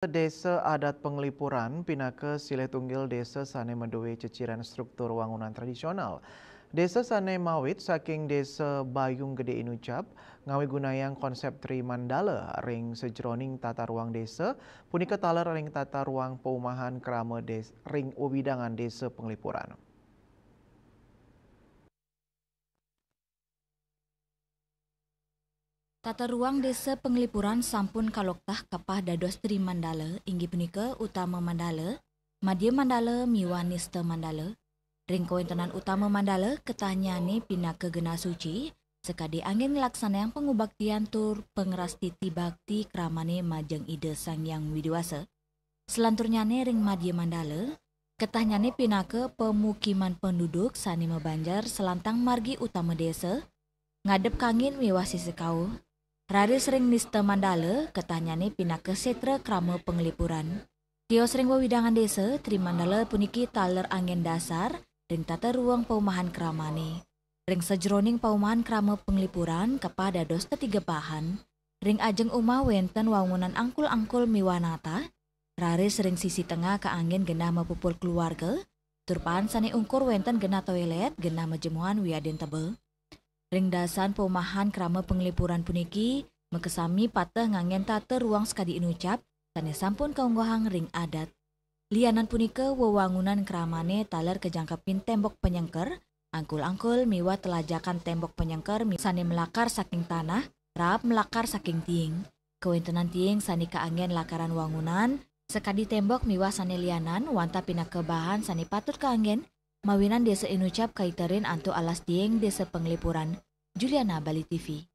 Desa adat Penglipuran pinake silih tunggil desa sane menduwe ceciran struktur wangunan tradisional. Desa sane mawit saking desa Bayung Gede Inucap ngawi gunayang konsep Tri Mandala ring sejroning tata ruang desa punika taler ring tata ruang paumahan krama ring ubidangan desa Penglipuran. Tata ruang desa Penglipuran sampun kaloktah kapah dados Tri Mandala inggih punika Utama Mandala, Madya Mandala miwa Nista Mandala. Ring kawentenan Utama Mandala ketanyane pinake gena suci sekadi angin ngelaksanayang pengubaktian tur pengerastiti bakti kramane majeng ide Sang Yang Widiwasa. Selanturnyane ring Madya Mandala ketanyane pinake pemukiman penduduk sani Banjar selantang margi utama desa ngadep kangin miwa sisi kau. Rari sering Nista Mandala ketanyane pinake setra krama Penglipuran. Tio sering wewidangan desa Tri Mandala puniki taler angin dasar ring tata ruang paumahan kramane. Ring sejroning paumahan krama Penglipuran kepada dados tetiga bahan. Ring ajeng uma wenten wangunan angkul-angkul miwanata. Rari sering sisi tengah ke angin genah mapupul keluarga. Turpaan sane ungkur wenten genah toilet genah majemuan wiaden tebel. Ring dasan paumahan krama Penglipuran puniki mekesami patah ngangen tata ruang sekadi inucap sane sampun kaunggohang ring adat. Lianan punika wewangunan kramane taler kejangkepin tembok penyengker, angkul-angkul miwa telajakan tembok penyengker sane melakar saking tanah, rap melakar saking tiing. Kewentenan tiing sane kaanggen lakaran wangunan, sekadi tembok miwa sane lianan wanta pinake bahan sane patut kaanggen mawinan desa inucap kaiterin antu alas dieng desa Penglipuran. Juliana, Bali TV.